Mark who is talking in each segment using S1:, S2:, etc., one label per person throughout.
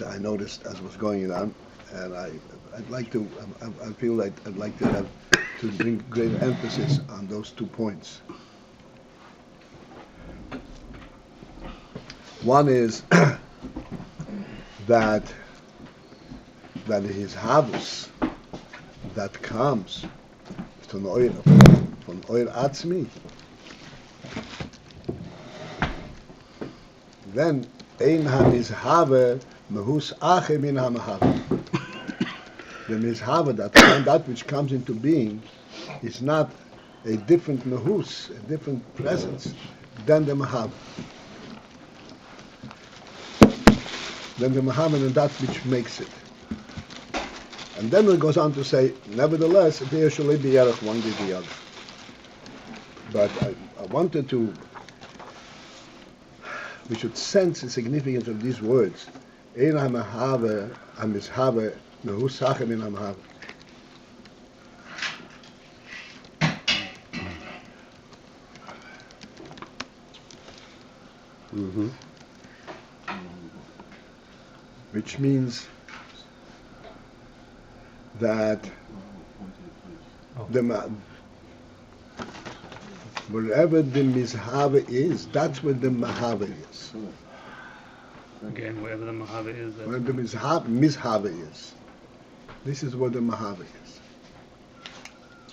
S1: I noticed as was going on, and I'd like to, I feel like I'd like to have to bring greater emphasis on those 2 points. One is that his havus that comes from Oir Atzmi, then Ein HaMizhave Mehus Ache Min HaMahave. The Mizhave, that which comes into being, is not a different Mehus, a different presence than the Mahave. Than the Mahave and that which makes it. And then it goes on to say, nevertheless, there shall be Yerech one with the other. But I wanted to, we should sense the significance of these words. Ein ha-mahave, ha-mizhave, mehu sache min ha-mahave. Which means that wherever the mizhave is, that's where the mahave is.
S2: Again, wherever the mahave is, that's
S1: where the mizhave is. This is where the mahave is.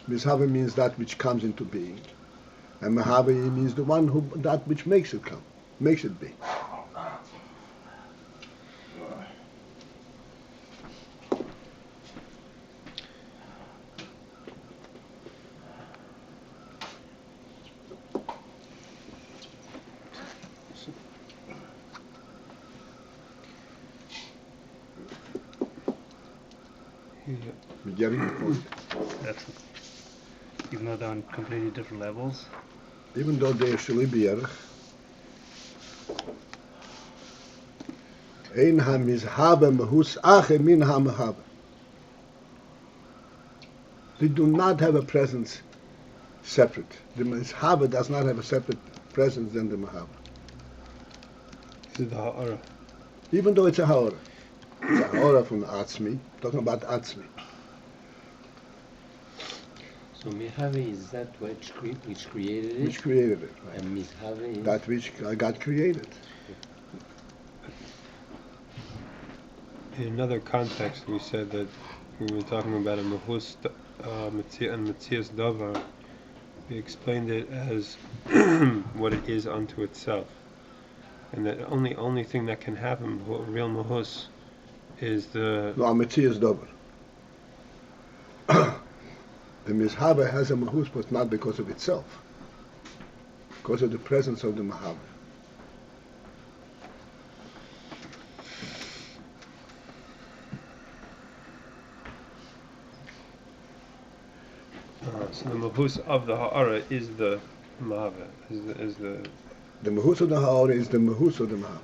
S1: Mizhave means that which comes into being, and mahave means the one who that which makes it come, makes it be. We're getting the point.
S2: That's, even though they're on completely different levels.
S1: Even though they are shalibiyarch, ein ha-mizhave mehus ache min ha-mahave. They do not have a presence separate. The mizhave does not have a separate presence than the mahave.
S3: This is the ha'ara.
S1: Even though it's a ha'ara. It's a ha'ara from Atzmi, talking about Atzmi.
S4: So mihave is that which created it?
S1: Which created it, right?
S4: And mizhave is
S1: that which got created.
S3: In another context, we said that we were talking about a mehus and metzias davar. We explained it as what it is unto itself, and that only thing that can happen, real mehus, is the
S1: metzias davar. The mizhave has a mahus, but not because of itself, because of the presence of the mahave.
S3: So the mahus of the ha'ara is the mahave, is the
S1: mahus of the ha'ara is the mahus of the mahave.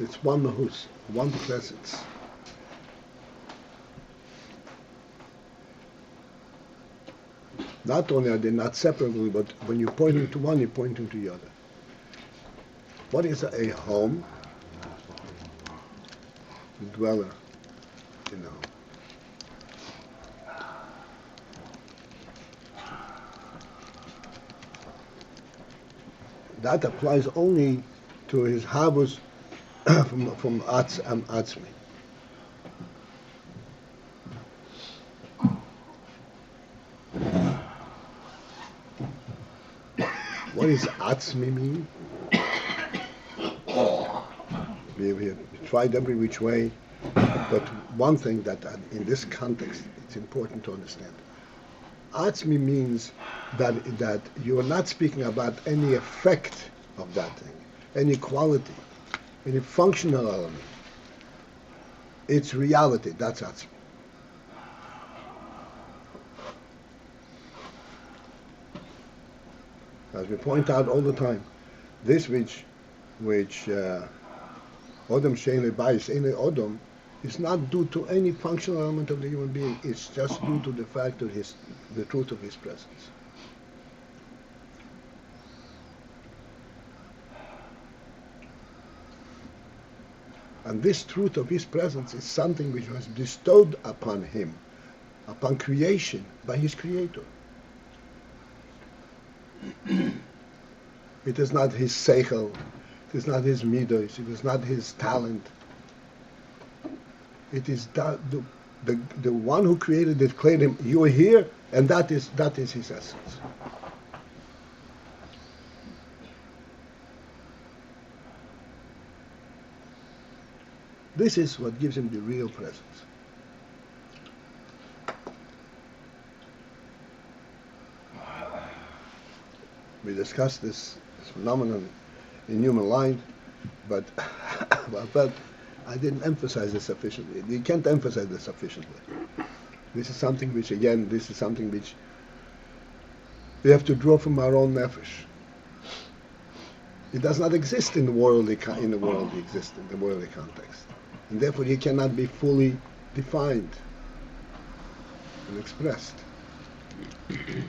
S1: It's one mahus, one presence. Not only are they not separable, but when you're pointing to one, you're pointing to the other. What is a home? A dweller, you know. That applies only to his havus from Atzmi. What does Atzmi mean? We tried every which way, but one thing that in this context it's important to understand. Atzmi means that you are not speaking about any effect of that thing, any quality, any functional element. It's reality, that's Atzmi. As we point out all the time, this which Odom Shein Beis Ein Odom is not due to any functional element of the human being. It's just due to the fact of the truth of his presence. And this truth of his presence is something which was bestowed upon him, upon creation, by his creator. It is not his seichel, it is not his midos, it is not his talent. It is the one who created it declared him, you are here, and that is his essence. This is what gives him the real presence. We discussed this phenomenon in human life, but I didn't emphasize this sufficiently. You can't emphasize this sufficiently. This is something which we have to draw from our own nefesh. It does not exist in the worldly context, and therefore it cannot be fully defined and expressed. It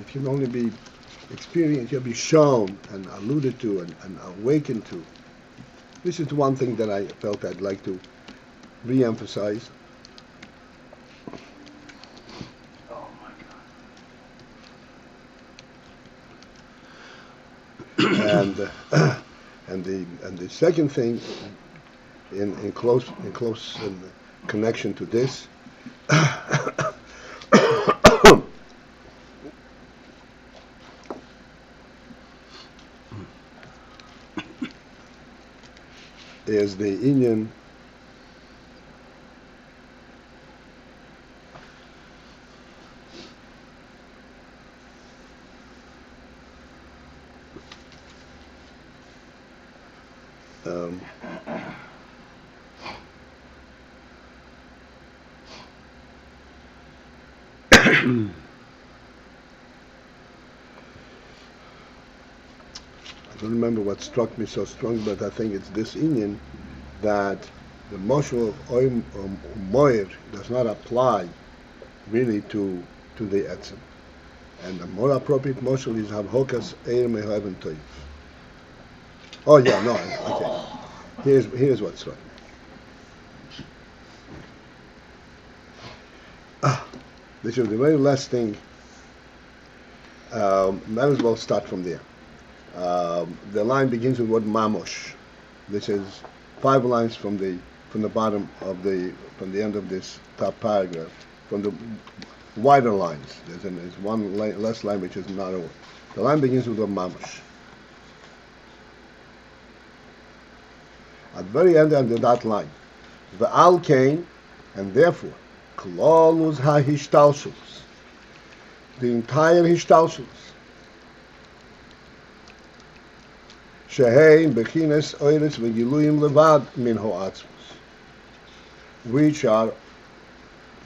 S1: can only be experienced, it can be shown and alluded to and awakened to. This is one thing that I felt I'd like to re-emphasize. And the second thing, in close connection to this, is the Inyan I don't remember what struck me so strong, but I think it's this Inyan that the moshel of Oim Moir does not apply really to the Etzem. And the more appropriate moshel is Havhokas Eir Mehoven Toiv. Oh yeah, no, okay. Here's what struck me. This is the very last thing. Might as well start from there. The line begins with the word mamash. This is 5 lines from the bottom of from the end of this top paragraph, from the wider lines. There's one less line which is narrower. The line begins with the word mamash. At the very end of that line, Ve'al came, and therefore, Klolus ha-hishtalshus, the entire hishtalshus, Shehein bechines oiretz v'giluyim levad min ho'atzmus, which are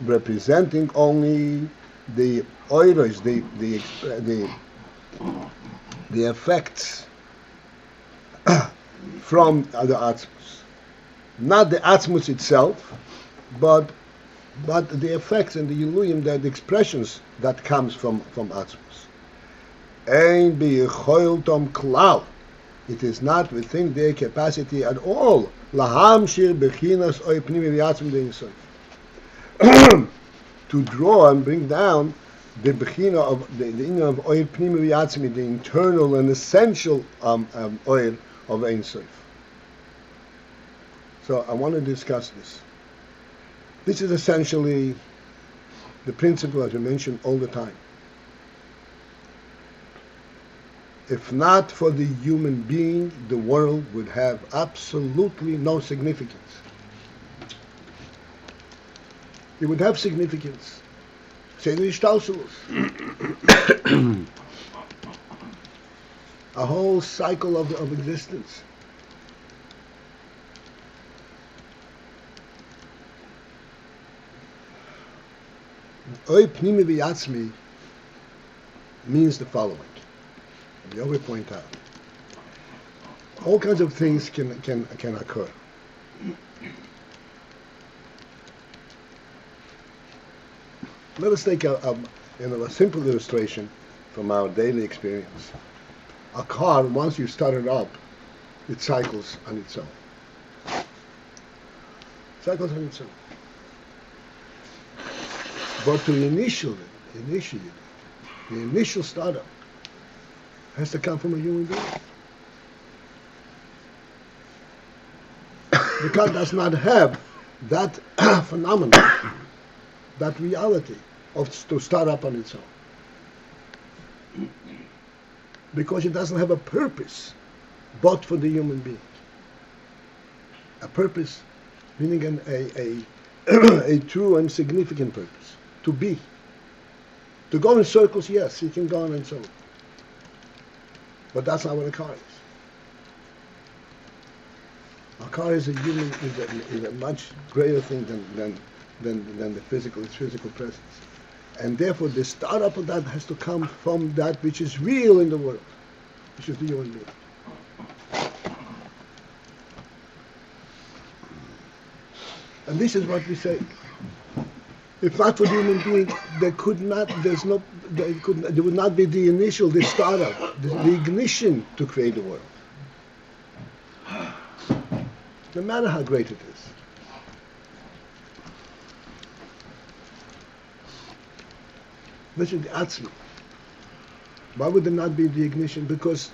S1: representing only the oiretz, the effects from the atzmus, not the atzmus itself, but the effects and the yiluyim, the expressions that comes from atzmus. Ein bi'yechoil tom klal. It is not within their capacity at all. Lahamshir bechinas oy pnimi v'yatzim de'insof. To draw and bring down the bechina of the inner of oil pnimi v'yatzim, the internal and essential oil of Ein Sof. So I want to discuss this. This is essentially the principle that we mention all the time. If not for the human being, the world would have absolutely no significance. It would have significance. Say the Ishtalshalos. A whole cycle of existence. Oy pnimi v'yatzmi means the following. We always point out. All kinds of things can occur. Let us take a simple illustration from our daily experience. A car, once you start it up, it cycles on its own. Cycles on its own. But to initiate the initial startup has to come from a human being. The car does not have that phenomenon, that reality of to start up on its own. Because it doesn't have a purpose but for the human being. A purpose meaning a true and significant purpose. To be. To go in circles, yes, you can go on and so on. But that's not what a car is. A car is a human, is a much greater thing than the physical, its physical presence. And therefore the startup of that has to come from that which is real in the world, which is the human being. And this is what we say. If not for the human being, there would not be the initial, the startup, the ignition to create the world. No matter how great it is. This is the atzmi. Why would there not be the ignition? Because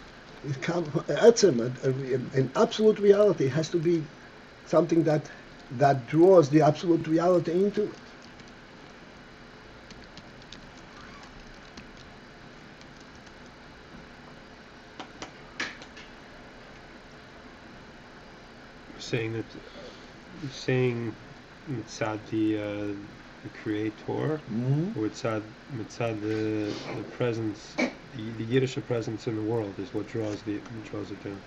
S1: it comes, in absolute reality, has to be something that draws the absolute reality into it.
S3: Saying mitzad the creator, or mitzad the presence, the Yiddish presence in the world is what draws it down.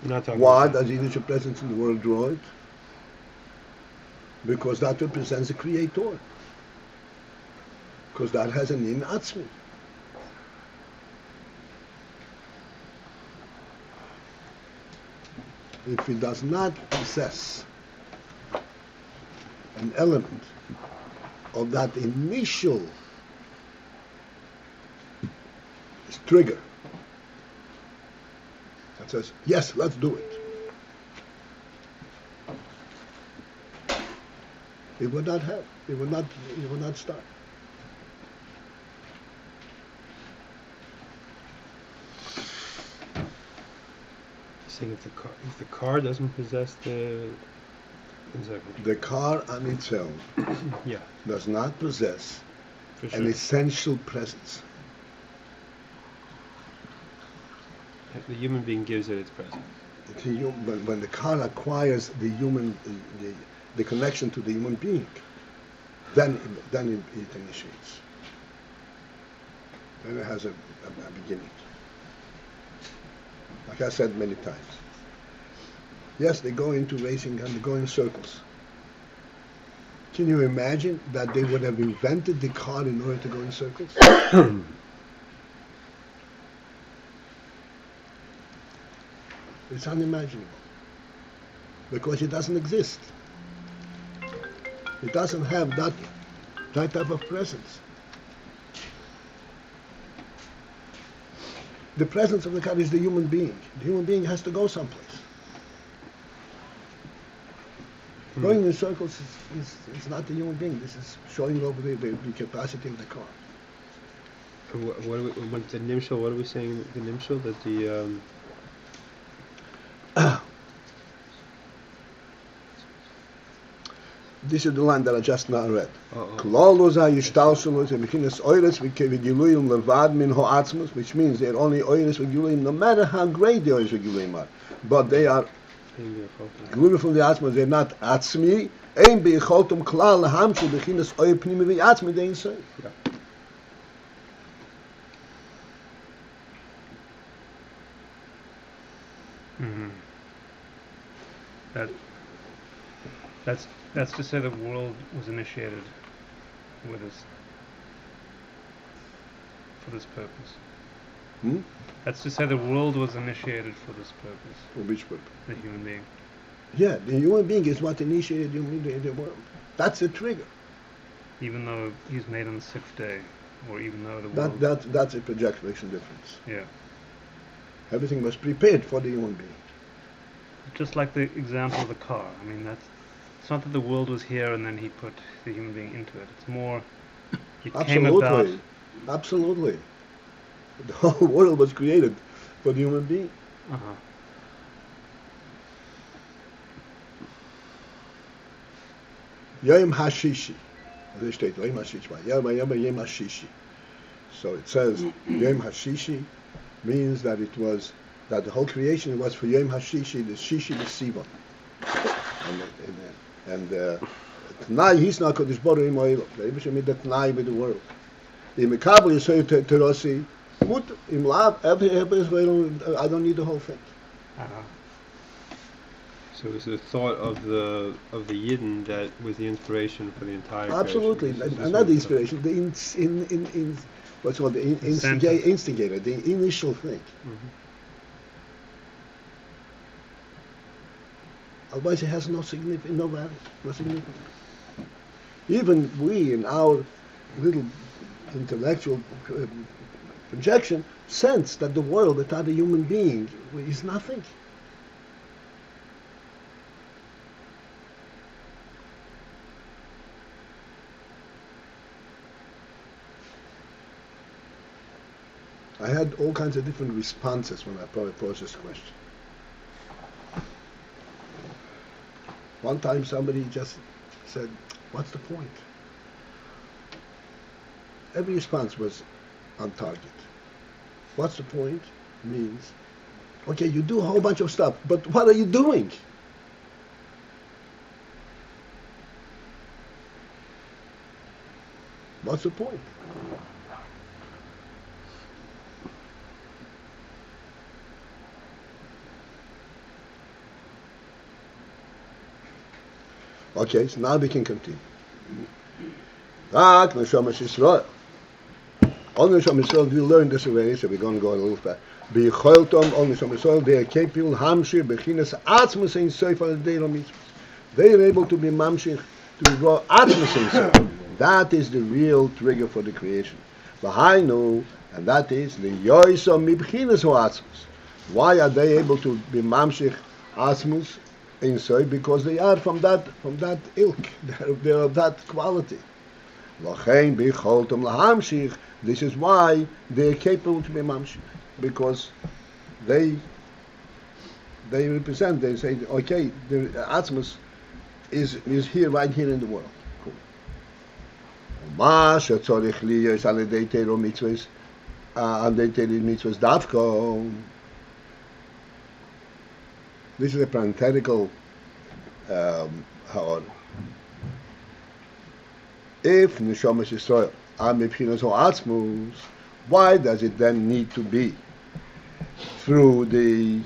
S3: We're not talking.
S1: Why
S3: about
S1: does Yiddish presence in the world draw it? Because that represents the creator. Because that has an in atzmi. If it does not possess an element of that initial trigger that says, yes, let's do it, it would not start.
S3: saying if the car doesn't possess the
S1: car on its own
S3: yeah,
S1: does not possess
S3: for sure.
S1: an essential presence.
S3: The human being gives it its presence.
S1: When the car acquires the the connection to the human being, then it initiates. Then it has a beginning. Like I said many times. Yes, they go into racing and they go in circles. Can you imagine that they would have invented the car in order to go in circles? It's unimaginable. Because it doesn't exist. It doesn't have that type of presence. The presence of the car is the human being. The human being has to go someplace. Going in circles is not the human being. This is showing over the capacity of the car.
S3: What's the nimshal? What are we saying? The nimshal that the
S1: this is the line that I just now read. Which means they're only oiris v'giluim, no matter how great the oiris v'giluim are. But they are giluim from the atzma, they're not atzmi. Ein beicholtum klal lahamshu b'chinas oir pnimi v'atzmi dein soif.
S2: That's to say the world was initiated with us for this purpose. That's to say the world was initiated for this purpose.
S1: For which purpose?
S2: The human being.
S1: Yeah, the human being is what initiated the world. That's the trigger.
S2: Even though he's made on the 6th day, or even though the world...
S1: That's a projection difference.
S2: Yeah.
S1: Everything was prepared for the human being.
S2: Just like the example of the car. I mean, it's not that the world was here and then he put the human being into it. It's more, it came about.
S1: Absolutely. Absolutely. The whole world was created for the human being.
S2: Uh-huh.
S1: Yom Hashishi. There steht Yom Hashishi. Yom Hashishi. So it says Yom Hashishi means that it was that the whole creation was for Yom Hashishi, the Shishi, the Sivan. And Tnai, he's not Kodesh Baruch Hu Mo'elo. The Rebbe made the Tnai with the world. In Mekabel, you say Terossi, Mut, Im Lav, every Israel, I don't need the whole thing.
S2: Uh-huh.
S3: So it's the thought of the Yidden that was the inspiration for the entire
S1: Absolutely,
S3: creation.
S1: and not the inspiration, the what's called the instigator, the initial thing.
S3: Mm-hmm.
S1: Otherwise, it has no significance, no value, no significance. Even we, in our little intellectual projection, sense that the world without a human being is nothing. I had all kinds of different responses when I posed this question. One time somebody just said, what's the point? Every response was on target. What's the point? Means, okay, you do a whole bunch of stuff, but what are you doing? What's the point? Okay, so now we can continue. Neshamas Yisrael. All Neshamas Yisrael, we learned this already, so we're going to go a little fast. B'yicholtom, all Neshamas Yisrael, they are capable, hamshir, bechinas, atzmus ein soif al deiro mitzvahs. They are able to be mamshich, to grow atzmus ein soif. That is the real trigger for the creation. V'hainu, and that is the yoisom mibchinas ho atzmus. Why are they able to be mamshich atzmus? Inside, because they are from that ilk, they're of that quality. This is why they are capable to be mamshich, because they represent. They say, okay, the Atzmus is here, right here in the world. This is a parenthetical ha'or. If Neshamas Yisrael are mebchinas ha'atzmus, why does it then need to be through the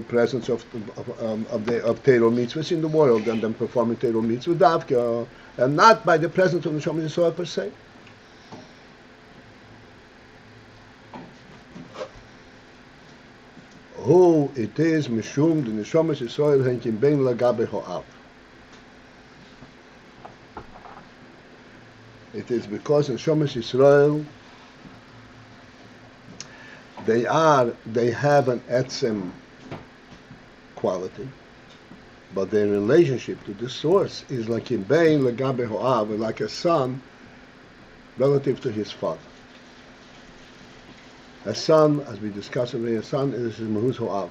S1: presence of Teiro mitzvahs in the world and then performing Teiro mitzvah davka, and not by the presence of Neshamas Yisrael per se? Who it is mishum the neshamas Yisrael henkim bein lagabe ho'av. It is because neshamas Yisrael they have an etzem quality, but their relationship to the source is like in bein lagabe ho'av, like a son relative to his father. A son, as we discussed already, a son is Mahuz Ho'av.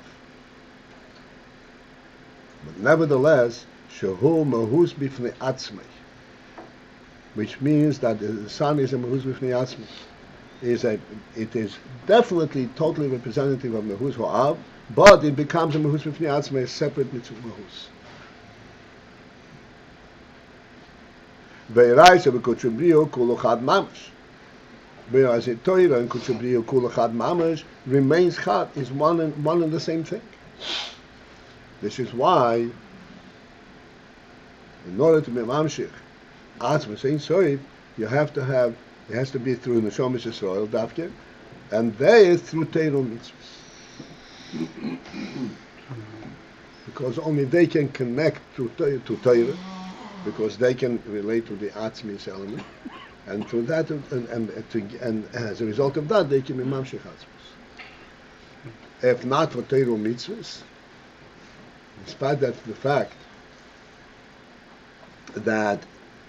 S1: But nevertheless, Shehu Mahuz Bifnei Atzmei, which means that the son is a Mahuz Bifnei Atzmei. It is definitely totally representative of Mahuz Ho'av, but it becomes a Mahuz Bifnei Atzmei, a separate mitzvah Mahuz. Ve'iraisa v'kotzubrio kuluchad mamash. Whereas a Torah and Kutsubriyo Kula Chad Mamash remains Chad, is one and the same thing. This is why, in order to be Mamshich, Atzmus Ein Soif, it has to be through Neshamas Yisrael, Davke, and there through Teiro Mitzvahs. Because only they can connect to Torah, because they can relate to the Atzmis element. And through that, and as a result of that, they can be mamshich atzmus. if not for Torah mitzvahs, despite that the fact that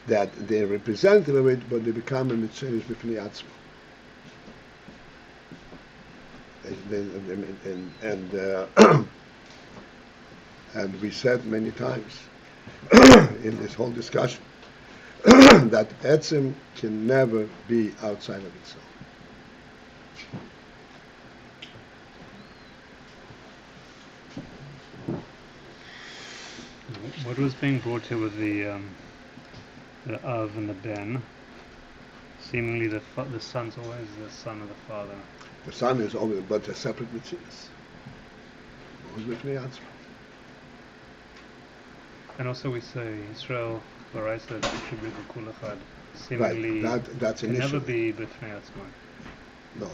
S1: they're representative of it, but they become a mitzvah b'fnei atzma. And we said many times in this whole discussion that etzem can never be outside of itself.
S2: What was being brought here with the Av and the Ben? Seemingly the son's always the son of the father.
S1: The son is always, but a separate mitzvahs. Always b'fnei atzma.
S2: And also we say Israel Varaisa Shibrik Kulachad. Seemingly
S1: That's
S2: can never
S1: initially.
S2: be b'fnei atzma.
S1: No.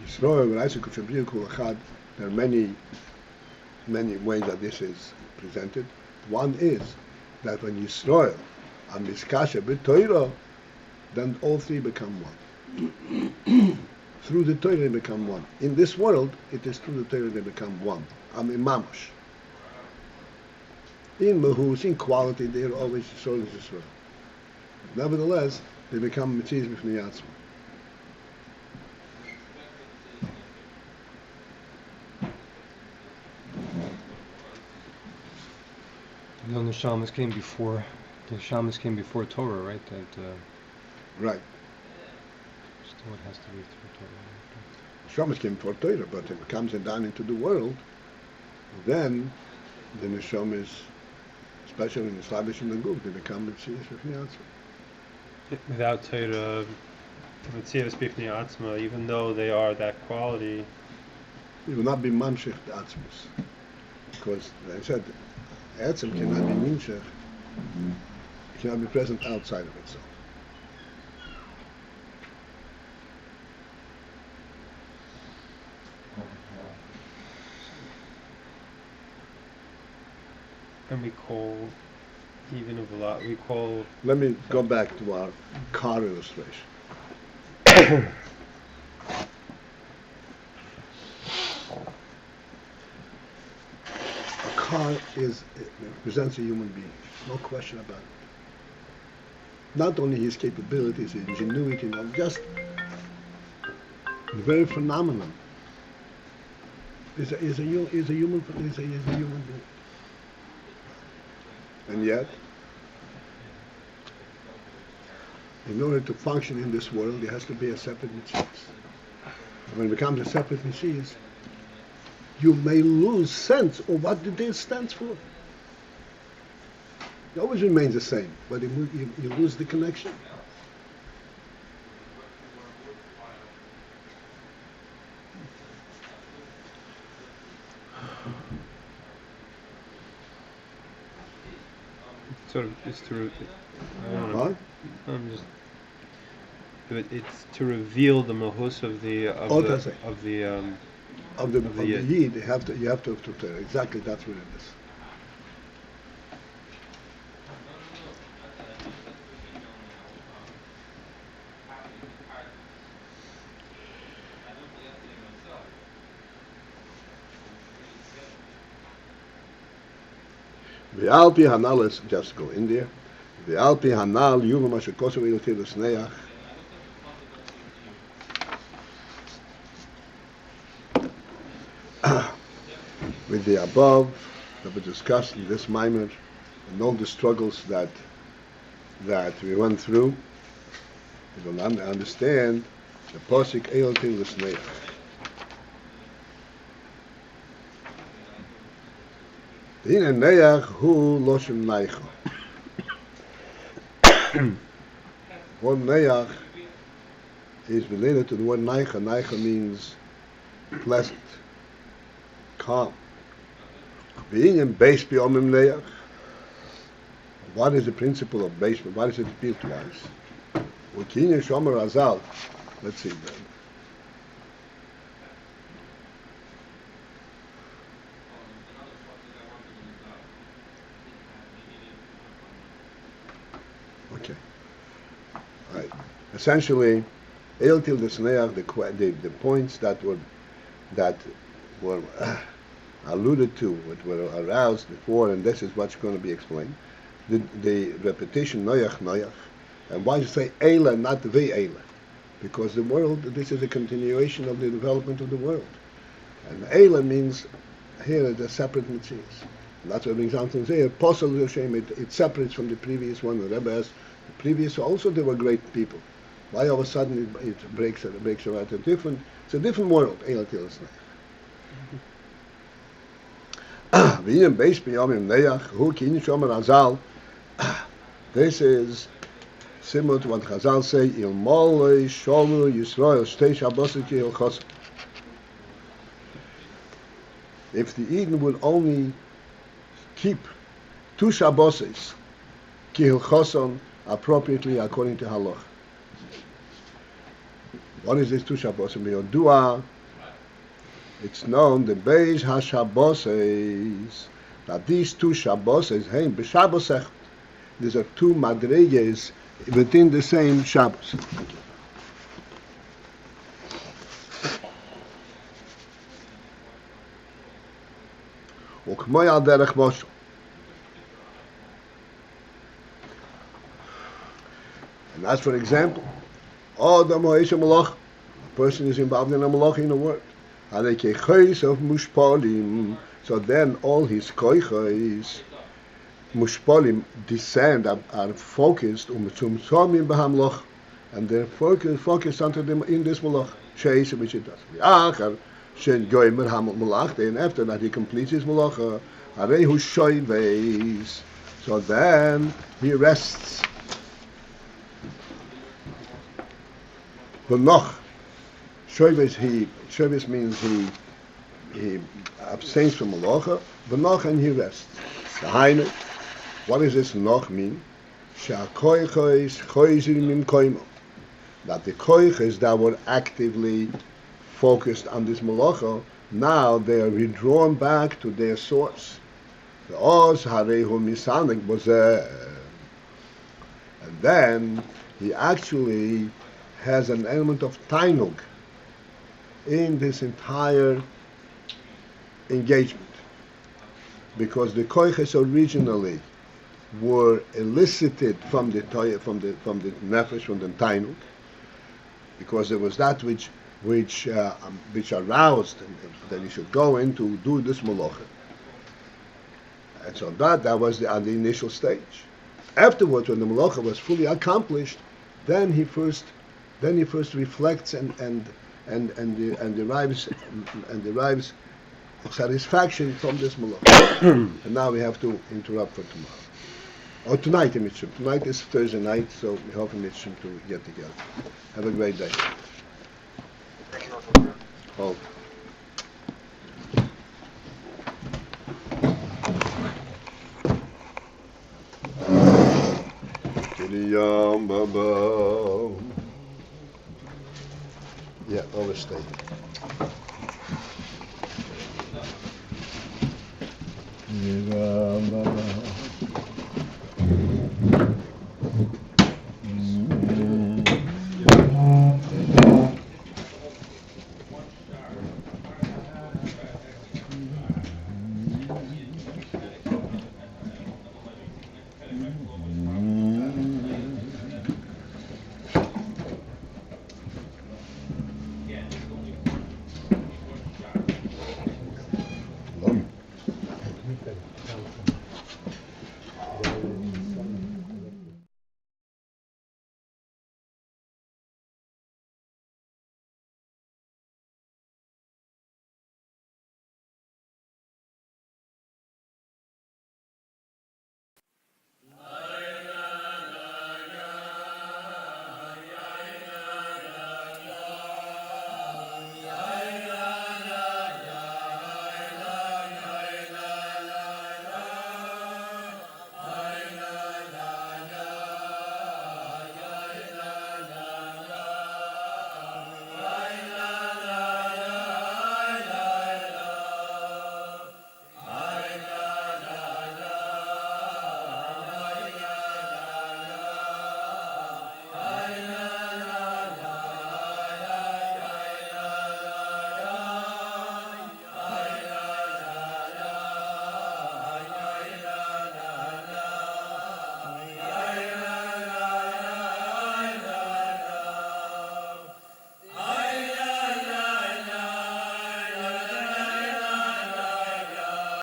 S1: Yisroel v'raisa k'shabrir kol echad. There are many ways that this is presented. One is that when Yisroel and Miskasha b'Torah, then all three become one. Through the Torah they become one. In this world, it is through the Torah they become one. Mamash. In Mahus, in quality, they are always Yisroel and Yisroel. Nevertheless, they become Metzias b'fnei atzma.
S5: No, the Neshamas came before. The Neshamas came before Torah, right? That
S1: Right.
S5: still it has to be through Torah.
S1: Neshamas came for Torah, but if it comes down into the world, then the Neshamas, especially in the Slavish and the Guf, they become Metzias b'fnei atzma.
S3: Without Torah, Metzias b'fnei atzma, even though they are that quality,
S1: It will not be mamshech the atzmus, because as I said, etzem cannot be mamshech, cannot be present outside of itself.
S3: and we call, even of a lot, we call
S1: Let me go back to our car illustration. A car represents a human being, no question about it. Not only his capabilities, his ingenuity, just very phenomenal. Is a human being. And yet, in order to function in this world, there has to be a separate mitzvah. When it becomes a separate mitzvah, you may lose sense of what the day stands for. It always remains the same, but you lose the connection.
S3: sort of it's to. I don't know.
S1: Huh?
S3: I'm just. But it's to reveal the mahus of the
S1: Of the
S3: of the
S1: Yid, you have to exactly that's what it is. The Alpi Hanal, let's just go in there. The Alpi Hanal, Yuva Mashakosu Elotil Sneach. With the above that we discussed in this mimer and all the struggles that we went through, we will understand the posik Elotil Sneach. Hine Neach hu loshem neicha. One Neach is related to the word neicha. Neicha means pleasant, calm. Being in Beis b'omim Neach. What is the principle of Beis? What is it built twice? Ukinyan shomer azal. Let's see then. Okay. Right. Essentially, El Til the Sneach, the points that were that were alluded to, that were aroused before, and this is what's going to be explained. The repetition, noyach, noyach. And why you say Eila, not Ve'ela? Because the world, this is a continuation of the development of the world. And Eila means, here, the separate mitzvahs. And that's what brings on to say, Apostle Hashem, it separates from the previous one. The Rebbe has, the previous, also they were great people. Why all of a sudden it breaks out a different, it's a different world, Eila Tilas Neach. AyinBase b'yomim neach, hu ki shomer Azal. This is similar to what Chazal say, Il Molei Shomu Yisrael Shtei Shabbos Ki Hilchos. If the Eden would only keep 2 Shabboses Ki Hilchoson appropriately according to Halach. What is this 2 Shabboses? B'Yodua, it's known the Beis HaShabboses, that these 2 Shabboses, hey, b'Shabbos, these are 2 madriges within the same Shabbos. וכמו על דרך משל. And that's, for example, Adam is a malach, a person is involved in a malach in a work. And a keichos of mushpalim, so then all his koichos, mushpalim, descend, are focused, tzumtzomim b'hamloch, and they're focused onto them in this malach, sheis, which it does. V'achar, shen goymer hamot malach, then after that he completes his malacha, harehu shoyves, so then he rests. V'noch, shoyves means he abstains from malacha, v'noch, and he rests. The Hainu, what does this noch mean? That the koiches that were actively focused on this malacha, now they are withdrawn back to their source. And then he actually has an element of tainug in this entire engagement, because the koiches originally were elicited from the nefesh, from the tainug, because there was that which aroused that he should go in to do this malacha, and so that was on the initial stage. Afterwards, when the malacha was fully accomplished, then he first reflects and derives satisfaction from this malacha. And now we have to interrupt for tomorrow. Or tonight in Mitzvah. Tonight is Thursday night, so we hope in Mitzvah to get together. Have a great day. Oh. Kiriyam Baba. Yeah, overstay. Kiriyam Baba.